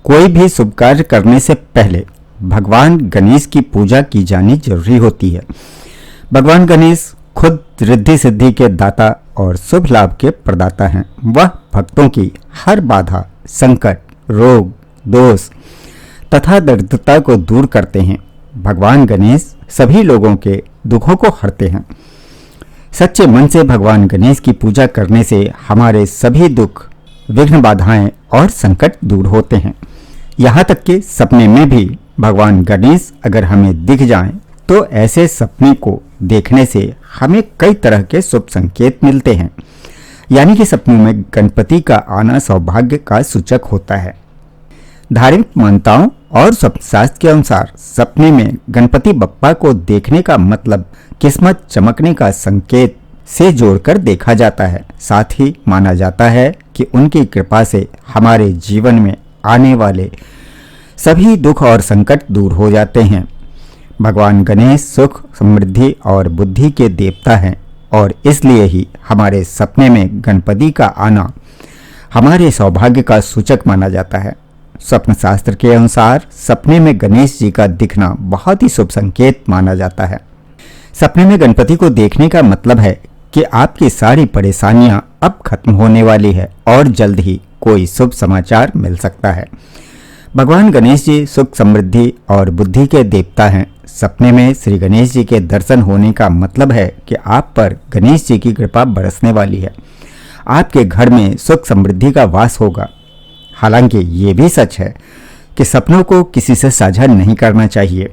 कोई भी शुभ कार्य करने से पहले भगवान गणेश की पूजा की जानी जरूरी होती है। भगवान गणेश खुद रिद्धि सिद्धि के दाता और शुभ लाभ के प्रदाता हैं। वह भक्तों की हर बाधा, संकट, रोग, दोष तथा दरिद्रता को दूर करते हैं। भगवान गणेश सभी लोगों के दुखों को हरते हैं। सच्चे मन से भगवान गणेश की पूजा करने से हमारे सभी दुख, विघ्न, बाधाएं और संकट दूर होते हैं। यहाँ तक कि सपने में भी भगवान गणेश अगर हमें दिख जाएं, तो ऐसे सपने को देखने से हमें कई तरह के शुभ संकेत मिलते हैं। यानी कि सपनों में गणपति का आना सौभाग्य का सूचक होता है। धार्मिक मान्यताओं और शास्त्र के अनुसार सपने में गणपति बप्पा को देखने का मतलब किस्मत चमकने का संकेत से जोड़कर देखा जाता है। साथ ही माना जाता है कि उनकी कृपा से हमारे जीवन में आने वाले सभी दुख और संकट दूर हो जाते हैं। भगवान गणेश सुख, समृद्धि और बुद्धि के देवता हैं और इसलिए ही हमारे सपने में गणपति का आना हमारे सौभाग्य का सूचक माना जाता है। स्वप्न शास्त्र के अनुसार सपने में गणेश जी का दिखना बहुत ही शुभ संकेत माना जाता है। सपने में गणपति को देखने का मतलब है कि आपकी सारी परेशानियां अब खत्म होने वाली है और जल्द ही कोई शुभ समाचार मिल सकता है। भगवान गणेश जी सुख, समृद्धि और बुद्धि के देवता हैं। सपने में श्री गणेश जी के दर्शन होने का मतलब है कि आप पर गणेश जी की कृपा बरसने वाली है। आपके घर में सुख समृद्धि का वास होगा। हालांकि ये भी सच है कि सपनों को किसी से साझा नहीं करना चाहिए।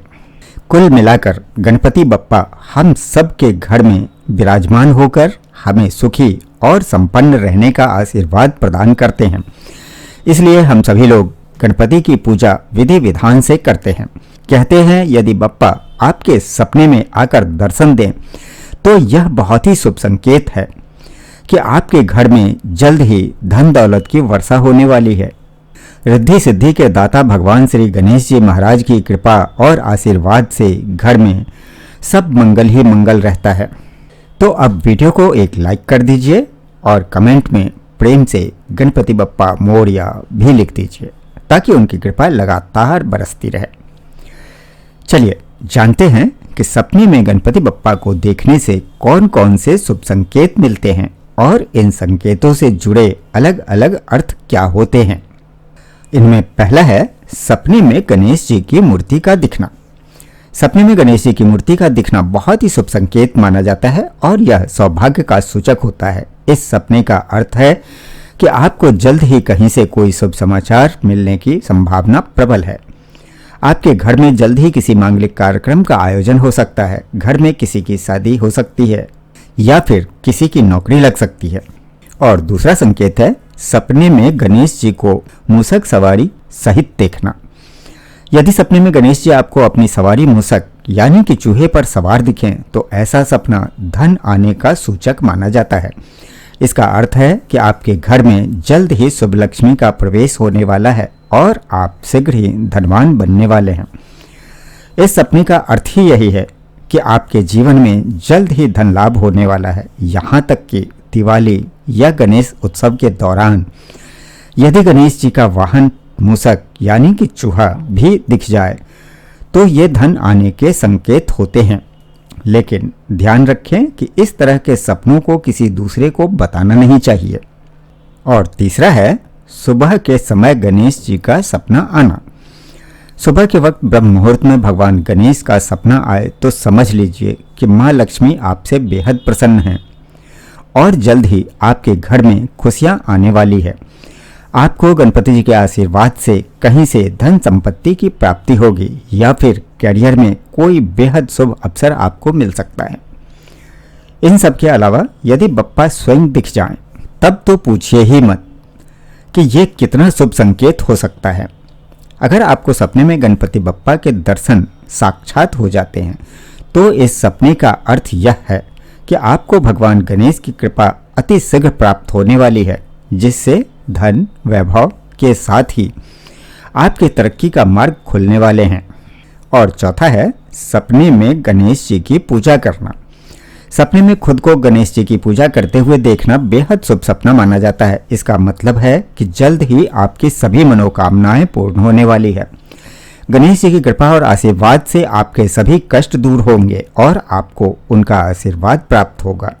कुल मिलाकर गणपति बप्पा हम सब के घर में विराजमान होकर हमें सुखी और संपन्न रहने का आशीर्वाद प्रदान करते हैं। इसलिए हम सभी लोग गणपति की पूजा विधि विधान से करते हैं। कहते हैं यदि बप्पा आपके सपने में आकर दर्शन दें तो यह बहुत ही शुभ संकेत है कि आपके घर में जल्द ही धन दौलत की वर्षा होने वाली है। रिद्धि सिद्धि के दाता भगवान श्री गणेश जी महाराज की कृपा और आशीर्वाद से घर में सब मंगल ही मंगल रहता है। तो अब वीडियो को एक लाइक कर दीजिए और कमेंट में प्रेम से गणपति बप्पा मोरया भी लिख दीजिए ताकि उनकी कृपा लगातार बरसती रहे। चलिए जानते हैं कि सपने में गणपति बप्पा को देखने से कौन कौन से शुभ संकेत मिलते हैं और इन संकेतों से जुड़े अलग अलग अर्थ क्या होते हैं। इनमें पहला है सपने में गणेश जी की मूर्ति का दिखना। सपने में गणेश जी की मूर्ति का दिखना बहुत ही शुभ संकेत माना जाता है और यह सौभाग्य का सूचक होता है। इस सपने का अर्थ है कि आपको जल्द ही कहीं से कोई शुभ समाचार मिलने की संभावना प्रबल है। आपके घर में जल्द ही किसी मांगलिक कार्यक्रम का आयोजन हो सकता है। घर में किसी की शादी हो सकती है या फिर किसी की नौकरी लग सकती है। और दूसरा संकेत है सपने में गणेश जी को मूषक सवारी सहित देखना। यदि सपने में गणेश जी आपको अपनी सवारी मूषक यानी कि चूहे पर सवार दिखें तो ऐसा सपना धन आने का सूचक माना जाता है। इसका अर्थ है कि आपके घर में जल्द ही शुभ लक्ष्मी का प्रवेश होने वाला है और आप शीघ्र ही धनवान बनने वाले हैं। इस सपने का अर्थ ही यही है कि आपके जीवन में जल्द ही धन लाभ होने वाला है। यहाँ तक कि दिवाली या गणेश उत्सव के दौरान यदि गणेश जी का वाहन मूषक यानी कि चूहा भी दिख जाए तो ये धन आने के संकेत होते हैं। लेकिन ध्यान रखें कि इस तरह के सपनों को किसी दूसरे को बताना नहीं चाहिए। और तीसरा है सुबह के समय गणेश जी का सपना आना। सुबह के वक्त ब्रह्म मुहूर्त में भगवान गणेश का सपना आए तो समझ लीजिए कि माँ लक्ष्मी आपसे बेहद प्रसन्न हैं और जल्द ही आपके घर में खुशियाँ आने वाली है। आपको गणपति जी के आशीर्वाद से कहीं से धन संपत्ति की प्राप्ति होगी या फिर करियर में कोई बेहद शुभ अवसर आपको मिल सकता है। इन सब के अलावा यदि बप्पा स्वयं दिख जाएं, तब तो पूछिए ही मत कि ये कितना शुभ संकेत हो सकता है। अगर आपको सपने में गणपति बप्पा के दर्शन साक्षात हो जाते हैं तो इस सपने का अर्थ यह है कि आपको भगवान गणेश की कृपा अति शीघ्र प्राप्त होने वाली है, जिससे धन वैभव के साथ ही आपकी तरक्की का मार्ग खुलने वाले हैं। और चौथा है सपने में गणेश जी की पूजा करना। सपने में खुद को गणेश जी की पूजा करते हुए देखना बेहद शुभ सपना माना जाता है। इसका मतलब है कि जल्द ही आपकी सभी मनोकामनाएं पूर्ण होने वाली है। गणेश जी की कृपा और आशीर्वाद से आपके सभी कष्ट दूर होंगे और आपको उनका आशीर्वाद प्राप्त होगा।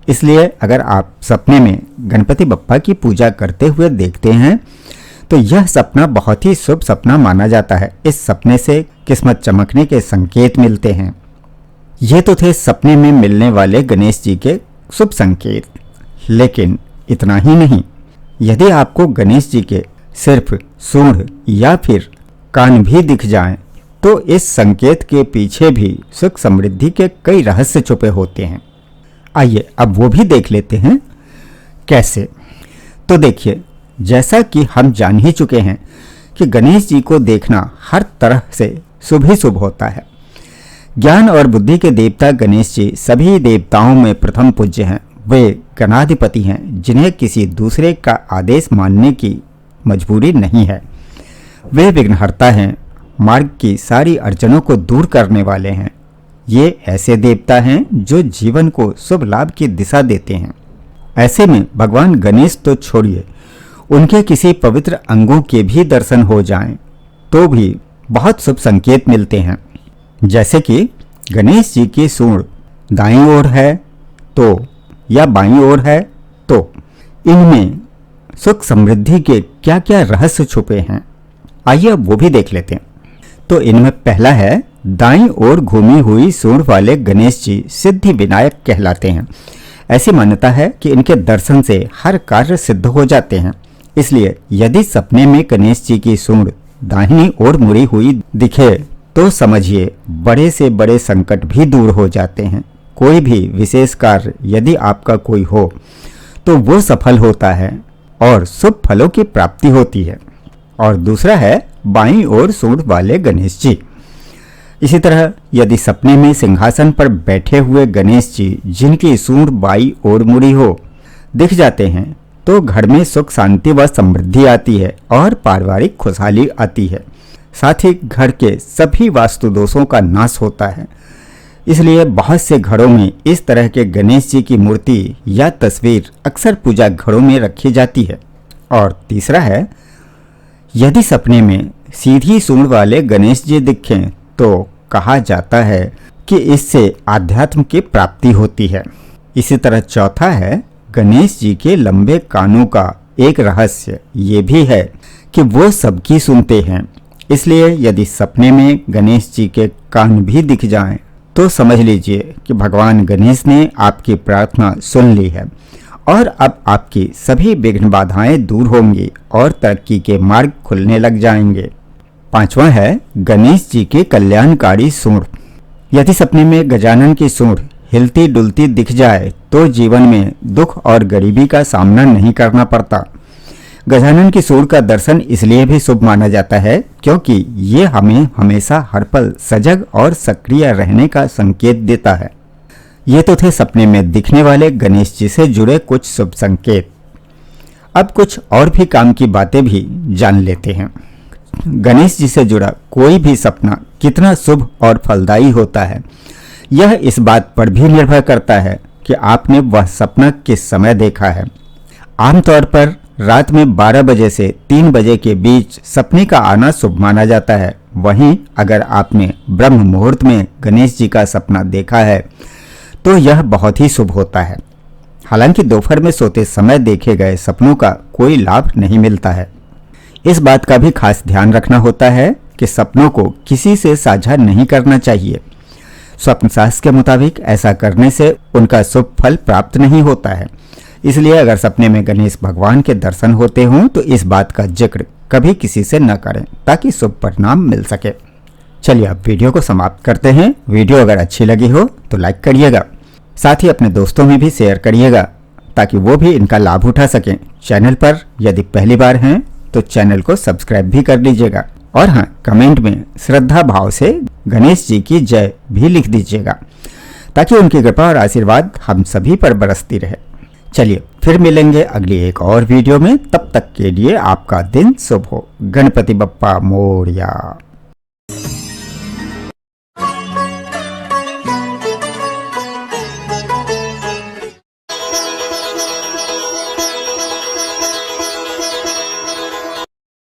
इसलिए अगर आप सपने में गणपति बप्पा की पूजा करते हुए देखते हैं तो यह सपना बहुत ही शुभ सपना माना जाता है। इस सपने से किस्मत चमकने के संकेत मिलते हैं। ये तो थे सपने में मिलने वाले गणेश जी के शुभ संकेत, लेकिन इतना ही नहीं। यदि आपको गणेश जी के सिर्फ सूंड या फिर कान भी दिख जाएं, तो इस संकेत के पीछे भी सुख समृद्धि के कई रहस्य छुपे होते हैं। आइए अब वो भी देख लेते हैं कैसे। तो देखिए, जैसा कि हम जान ही चुके हैं कि गणेश जी को देखना हर तरह से शुभ ही शुभ होता है। ज्ञान और बुद्धि के देवता गणेश जी सभी देवताओं में प्रथम पूज्य हैं। वे गणाधिपति हैं जिन्हें किसी दूसरे का आदेश मानने की मजबूरी नहीं है। वे विघ्नहर्ता हैं, मार्ग की सारी अड़चनों को दूर करने वाले हैं। ये ऐसे देवता हैं जो जीवन को शुभ लाभ की दिशा देते हैं। ऐसे में भगवान गणेश तो छोड़िए, उनके किसी पवित्र अंगों के भी दर्शन हो जाएं तो भी बहुत शुभ संकेत मिलते हैं। जैसे कि गणेश जी की सूंड दाईं ओर है तो या बाईं ओर है तो इनमें सुख समृद्धि के क्या क्या रहस्य छुपे हैं, आइए अब वो भी देख लेते हैं। तो इनमें पहला है, दाईं ओर घूमी हुई सूंड वाले गणेश जी सिद्धि विनायक कहलाते हैं। ऐसी मान्यता है कि इनके दर्शन से हर कार्य सिद्ध हो जाते हैं। इसलिए यदि सपने में गणेश जी की सूंड दाहिनी ओर मुड़ी हुई दिखे तो समझिए बड़े से बड़े संकट भी दूर हो जाते हैं। कोई भी विशेष कार्य यदि आपका कोई हो तो वो सफल होता है और शुभ फलों की प्राप्ति होती है। और दूसरा है, बाईं ओर सूंड वाले गणेश जी। इसी तरह यदि सपने में सिंहासन पर बैठे हुए गणेश जी जिनकी सूंड बाईं ओर मुड़ी हो दिख जाते हैं तो घर में सुख शांति व समृद्धि आती है और पारिवारिक खुशहाली आती है। साथ ही घर के सभी वास्तु दोषों का नाश होता है। इसलिए बहुत से घरों में इस तरह के गणेश जी की मूर्ति या तस्वीर अक्सर पूजा घरों में रखी जाती है। और तीसरा है, यदि सपने में सीधी सूंड वाले गणेश जी दिखें तो कहा जाता है कि इससे आध्यात्म की प्राप्ति होती है। इसी तरह चौथा है, गणेश जी के लंबे कानों का एक रहस्य ये भी है कि वो सबकी सुनते हैं। इसलिए यदि सपने में गणेश जी के कान भी दिख जाएं, तो समझ लीजिए कि भगवान गणेश ने आपकी प्रार्थना सुन ली है और अब आपकी सभी विघ्न बाधाएं दूर होंगी और तरक्की के मार्ग खुलने लग जाएंगे। पांचवा है, गणेश जी की कल्याणकारी सूंड। यदि सपने में गजानन की सूंड हिलती डुलती दिख जाए तो जीवन में दुख और गरीबी का सामना नहीं करना पड़ता। गजानन की सूंड का दर्शन इसलिए भी शुभ माना जाता है क्योंकि ये हमें हमेशा हर पल सजग और सक्रिय रहने का संकेत देता है। ये तो थे सपने में दिखने वाले गणेश जी से जुड़े कुछ शुभ संकेत। अब कुछ और भी काम की बातें भी जान लेते हैं। गणेश जी से जुड़ा कोई भी सपना कितना शुभ और फलदायी होता है, यह इस बात पर भी निर्भर करता है कि आपने वह सपना किस समय देखा है। आमतौर पर रात में 12 बजे से 3 बजे के बीच सपने का आना शुभ माना जाता है। वहीं अगर आपने ब्रह्म मुहूर्त में गणेश जी का सपना देखा है तो यह बहुत ही शुभ होता है। हालांकि दोपहर में सोते समय देखे गए सपनों का कोई लाभ नहीं मिलता है। इस बात का भी खास ध्यान रखना होता है कि सपनों को किसी से साझा नहीं करना चाहिए। स्वप्न शास्त्र के मुताबिक ऐसा करने से उनका शुभ फल प्राप्त नहीं होता है। इसलिए अगर सपने में गणेश भगवान के दर्शन होते हों तो इस बात का जिक्र कभी किसी से न करें ताकि शुभ परिणाम मिल सके। चलिए अब वीडियो को समाप्त करते हैं। वीडियो अगर अच्छी लगी हो तो लाइक करिएगा, साथ ही अपने दोस्तों में भी शेयर करिएगा ताकि वो भी इनका लाभ उठा सकें। चैनल पर यदि पहली बार हैं तो चैनल को सब्सक्राइब भी कर लीजिएगा और हाँ, कमेंट में श्रद्धा भाव से गणेश जी की जय भी लिख दीजिएगा ताकि उनकी कृपा और आशीर्वाद हम सभी पर बरसती रहे। चलिए फिर मिलेंगे अगली एक और वीडियो में। तब तक के लिए आपका दिन शुभ हो। गणपति बप्पा मोरया।